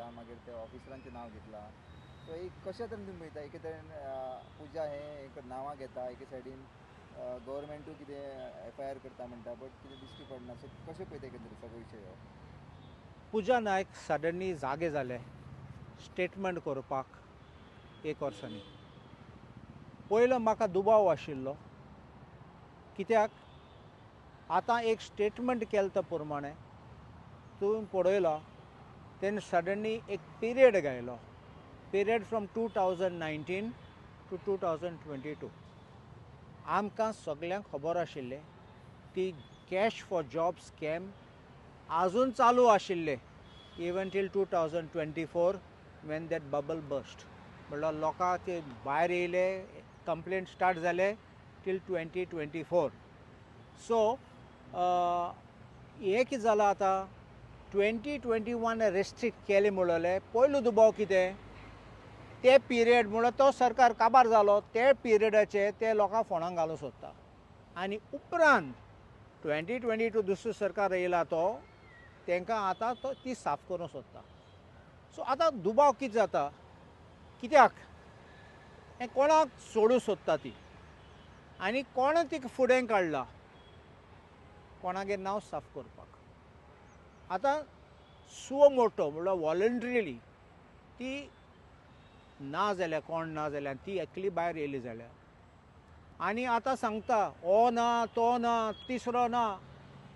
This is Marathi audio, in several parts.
घेतला मागीर ते ऑफिसरांचें नांव घेतलां सो एक कशा तरेन तुमी पळयता एके तरेन पुजा हे एक नांवां घेता एके सायडीन गव्हर्मेंटूय कितें FIR करता म्हणटा बट कितें दिश्टी पडना सो कशें पळयता एकंदरीत सगळो विशय हो पुजा नायक सडनली जागे जाले स्टेटमेंट करपाक एक वर्सांनी पयलो म्हाका दुबाव आशिल्लो कित्याक आतां एक स्टेटमेंट केले ते प्रमाणे तुवें पळयलो तेणें सडनली एक पिरियड घायलो पिरियड फ्रॉम 2019 टू 2022 आमकां सगळ्यांक खबर आशिल्लें ती कॅश फॉर जॉब स्कॅम आजून चालू आशिल्ले even till 2024 when that bubble bust म्हणल्यार लोकांक ते भायर येयले कंप्लेंट स्टार्ट जाले टील 2024 सो हें कितें जालां आतां 2021 रेस्ट्रिक्ट केलें म्हणलें पयलो दुबाव कितें ते पिरियड म्हणल्यार तो सरकार काबार जालो ते पिरियडाचे ते लोकांक फोंडांत घालूंक सोदता आनी उपरांत 2022 दुसरो सरकार येयला तो तांकां आतां तो ती साफ करूंक सोदता सो आतां दुबाव कितें जाता कित्याक हें कोणाक सोडूंक सोदता ती आनी कोण तिका फुडें काडला कोणागेर नांव साफ करपाक आतां सुओ मोटो म्हणल्यार वॉलंट्रिली ती ना जाल्यार कोण ना जाल्यार ती एकली भायर येयली जाल्यार आनी आतां सांगता हो ना तो ना तिसरो ना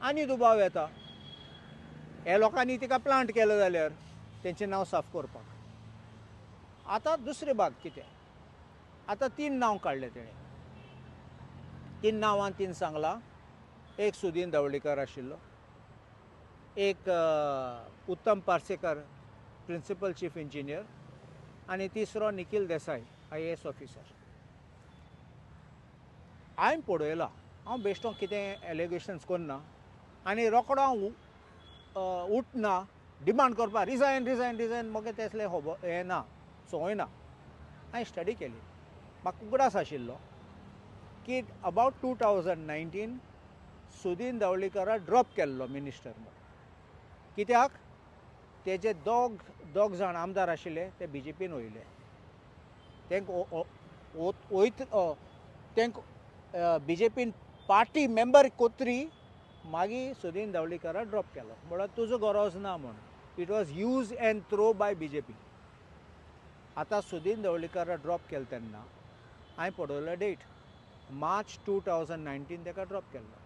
आनी दुबाव येता हे लोकांनी तिका प्लांट केलो जाल्यार तेंचें नांव साफ करपाक आतां दुसरी बात कितें आतां 3 नांव काडले तेणें 3 नांवां तिणें सांगलां एक सुदीन धवळीकर आशिल्लो एक उत्तम पार्सेकर प्रिंसिपल चीफ इंजिनियर आनी तिसरो निखील देसाय IAS ऑफिसर हांवें पळयलां हांव बेश्टो कितें एलिगेशन्स करना आनी रोकडो हांव उठना डिमांड करपाक रिजायन रिजायन रिजायन म्हाका तसलें हें ना संवय ना हांवें स्टडी केली म्हाका उगडास आशिल्लो की अबावट 2019 सुदीन धवळीकरा ड्रॉप केल्लो मिनिस्टर म्हणून कित्याक तेजे दोग जाण आमदार आशिल्ले ते BJPन वयले तांकां BJPन पार्टी मेंबर कोत्री मागीर सुदीन धवळीकरा ड्रॉप केलो म्हळ्यार तुजो गरज ना म्हूण it was use and throw by BJP आतां सुदीन धवळीकरा ड्रॉप केलो तेन्ना हांवें पळयलो डेट मार्च 2019 ताका ड्रॉप केल्लो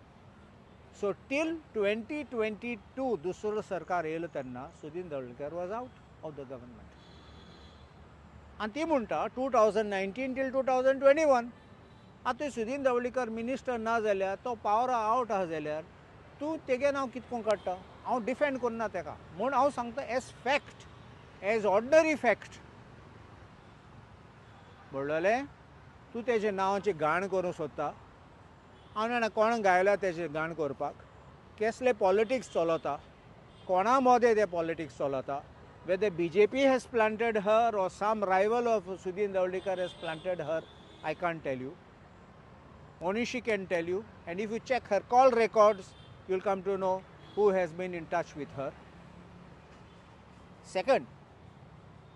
सो टील 2022 दुसरो सरकार येयलो तेन्ना Sudin Dhavalikar was out of the government आनी ती म्हणटा 2019 टील 2021 आतां सुदीन धवळीकर मिनिस्टर ना जाल्यार तो पावरा आवट आहा जाल्यार तूं तेगे नांव कितको काडटा हांव डिफेंड करना ताका म्हूण हांव सांगता as fact as ordinary fact म्हणलें तूं तेजे नांवाची घाण करूंक सोदता हांव जाणा कोण गायला तेजे घाण करपाक कसले पॉलिटिक्स चलता कोणा मोदे ते पॉलिटिक्स चलता whether BJP has planted her or some rival of Sudhin Davlikar has planted her, I can't tell you. Only she can tell you, and if you check her call records, you'll come to know who has been in touch with her. Second,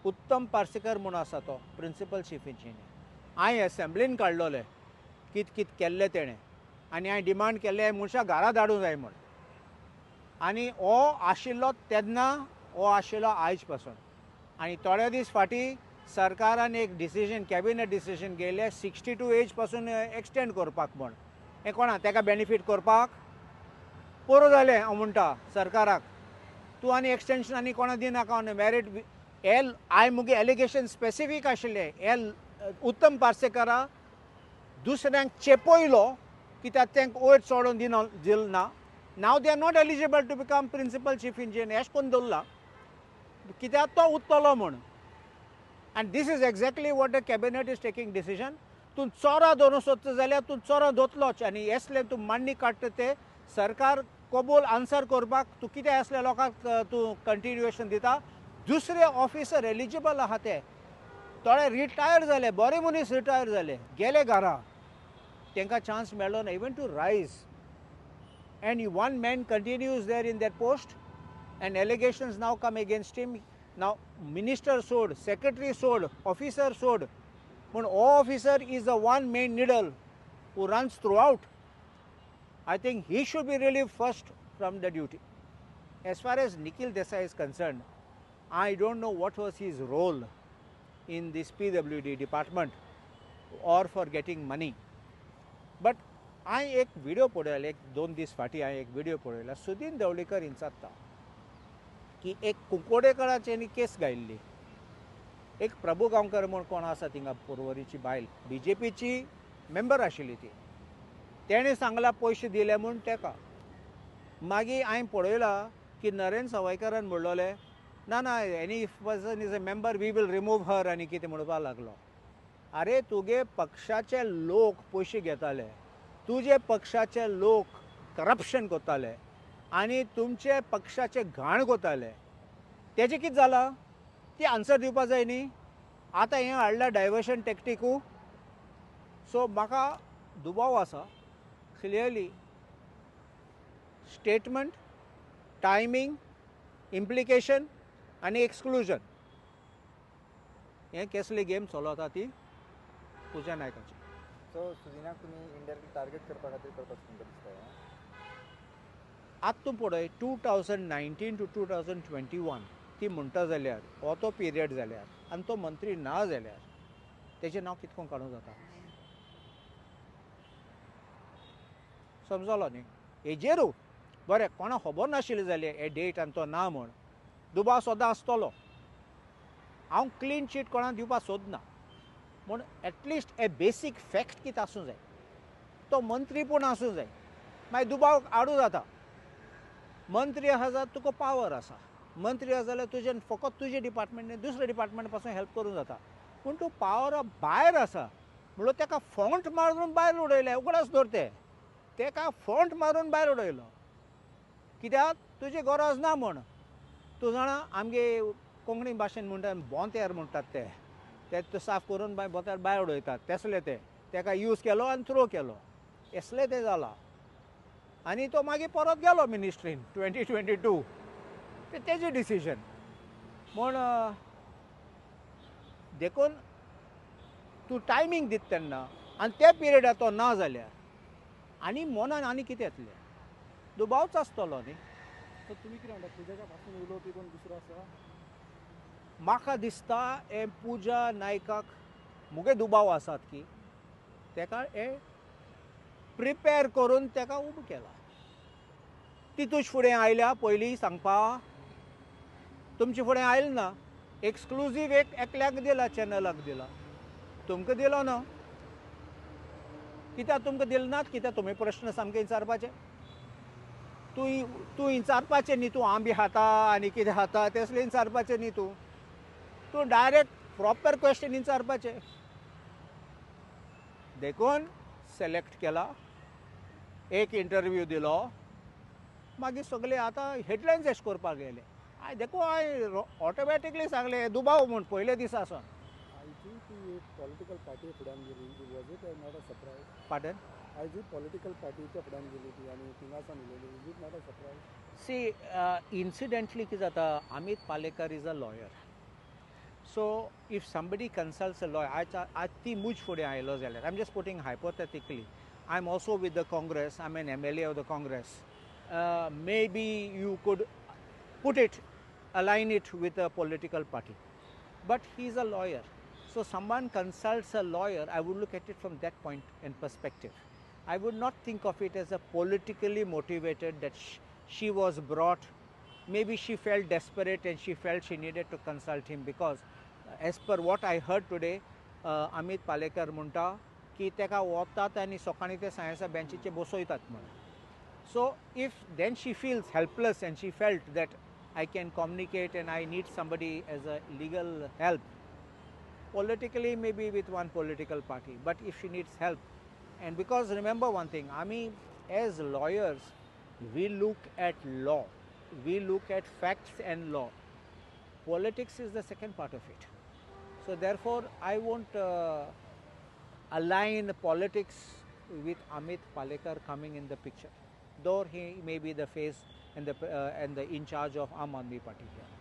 उत्तम पार्सेकर म्हणून आसा तो प्रिंसिपल चीफ इंजिनियर हांवें असेंब्लीन काडलोले कित केल्लें तेणें आनी हांवें डिमांड केल्लें मनशाक घरा धाडूंक जाय म्हूण आनी हो आशिल्लो तेन्ना हो आशिल्लो आयज पासून आनी थोडे दीस फाटीं सरकारान एक डिसिजन कॅबिनेट डिसिजन घेयलें 62 एज पासून एक्सटेंड करपाक म्हूण हें कोणा ताका बेनिफीट करपाक पुरो जालें हांव म्हणटा सरकाराक तूं आनी एक्सटेंशन आनी कोणा दिनाका मेरीट हांवें मुगे एलिगेशन स्पेसिफीक आशिल्लें हे उत्तम पार्सेकरा दुसऱ्यांक चेपयलो कित्याक तांकां वयर चोडोवन दिल ना नाव they are not eligible to become principal chief engineer अशें करून दवरला कित्याक तो उत्तलो म्हूण आनी this is exactly what the cabinet is taking decision तूं चोरां दवरूं सोदता जाल्यार तूं चोरां दोतलोच आनी असले तूं मांडणी काडटा ते सरकार कबूल आन्सर करपाक तूं कितें असल्या लोकांक तूं कंटिन्युएशन दिता दुसरे ऑफिसर एलिजिबल आहा ते थोडे रिटायर जाले बरे मनीस रिटायर जाले गेले घरा तांकां चान्स मेळ्ळो ना इवन टू रायज and one man continues there in that post and allegations now come against him Now, minister sold, secretary sold, officer sold. But officer is the one main needle who runs throughout. I think he should be relieved first from the duty. As far as Nikhil Desai is concerned, I don't know what was his role in this PWD department or for getting money. But हांवें एक व्हिडिओ पळयलो, एक 2 दीस फाटीं हांवें एक व्हिडिओ पळयलो. सुदीन ढवळीकर इंचारता की एक कुंकोडेकरांची केस घायल्ली. एक प्रभू गांवकर म्हूण कोण आसा थिंगा पर्वरीची बायल, BJPची मेंबर आशिल्ली ती, तेणें सांगलां पयशे दिले म्हूण तेका. मागीर हांवें पळयलां की नरेन सावयकरान म्हणलोलें ना ना any person is a member we will remove her आनी कितें म्हणपाक लागलो. अरे तुगे पक्षाचे लोक पयशे घेताले, तुजे पक्षाचे लोक करप्शन करताले आनी तुमचे पक्षाचे घाण करताले, तेजें कितें जालां ती आन्सर दिवपाक जाय न्ही. आतां हें हाडला डायवर्शन टॅक्टिकू. सो म्हाका दुबाव आसा क्लियरली. स्टेटमेंट, टायमींग, इम्प्लिकेशन आनी एक्सक्लुजन हें कसली गेम चलता ती पुजा नायकाची. सो सुदिनाक तुमी इनडायरेक्टली टार्गेट करपा खातीर करपाक तुमकां दिसता. आतां तूं पळय 2019 to 2021 ती म्हणटा जाल्यार हो तो पिरियड जाल्यार आनी तो मंत्री ना जाल्यार तेजें नांव कितको काडूं जाता. समजलो न्ही. हेजेरू बरें कोणा खबर नाशिल्लें जाल्यार हे डेट आनी तो ना म्हूण दुबाव सदां आसतलो. हांव क्लीन शीट कोणाक दिवपाक सोदना, पूण एटलिस्ट ए बेसीक फॅक्ट कितें आसूं जाय. तो मंत्री पूण आसूं जाय, मागीर दुबाव हाडूं जाता. मंत्री आसा जाल्यार तुका पावर आसा, मंत्री आसा जाल्यार तुजें फकत तुजे डिपार्टमेंट दुसरे डिपार्टमेंट पासून हेल्प करूं जाता. पूण तूं पावरा भायर आसा म्हणून तेका फॉंट मारून भायर उडयले. उगडास धरते तेका फॉंट मारून भायर उडयलो. कित्याक तुजी गरज ना म्हूण. तूं जाणा आमगे कोंकणी भाशेन म्हणटा बोंतेर म्हणटात ते साफ करून बोंतेर भायर उडयतात तसले तेका यूज केलो आनी थ्रो केलो असले ते जाला. आनी तो मागीर परत गेलो मिनिस्ट्रीन 2022. तेजें डिसिजन म्हूण देखून तूं टायमींग दिता तेन्ना आनी ते पिरियडार तो ना जाल्यार आनी मनान आनी कितें येतलें. दुबावच आसतलो न्ही. तर तुम्ही कितें म्हणटा पुजाच्या पासून उलोवपी कोण दुसरो आसा. म्हाका दिसता हे पुजा नायकाक मुगे दुबाव आसात की तेका हे प्रिपेर करून तेका उबो केला. ती तुजे फुडें आयल्या पयलीं सांगपा तुमचे फुडें आयले ना. एक्सक्लुजीव एकल्याक दिला, चॅनलाक दिला, तुमकां दिलो ना. कित्याक तुमकां दिले नात? कित्याक तुमी प्रश्न सामके विचारपाचे. तूं विचारपाचें न्ही तूं आंबे खाता आनी कितें खाता तसलें विचारपाचें न्ही. तूं डायरेक्ट प्रॉपर क्वेश्चन विचारपाचें. देखून सिलेक्ट केला, एक इंटरव्यू दिलो, मागीर सगळे आतां हेडलायन्स एश करपाक गेले. देखून हांवें ऑटोमॅटिकली सांगलें दुबाव म्हूण पयले दिसासून. आयजी ती एक पॉलिटिकल पार्टी फुड्यान गेली. Was it not a surprise. पार्टन. आयजी पॉलिटिकल पार्टीच्या फुड्यान गेली ती आनी थिंगासान उलयली. Is it not a surprise. See incidentally कितें जाता, Amit Palekar is a lawyer. So if somebody consults a lawyer, आज ती मुज फुडें आयलो जाल्यार I am just putting hypothetically I am also with the Congress, I am an MLA of the Congress. Maybe you could put it, align it with a political party. But he is a lawyer. So someone consults a lawyer, I would look at it from that point and perspective. I would not think of it as a politically motivated that she was brought. Maybe she felt desperate and she felt she needed to consult him because as per what I heard today, Amit Palekar म्हणटा की तेका वतात आनी सकाळीं ते सायन्सा बेंचीचे बसयतात म्हणून. So if then she feels helpless and she felt that I can communicate and I need somebody as a legal help, politically maybe with one political party, but if she needs help, and because remember one thing, I mean as lawyers we look at law, we look at facts and law. Politics is the second part of it. So therefore I won't align politics with Amit Palekar coming in the picture, though he may be the face and the in charge of Aam Aadmi Party here.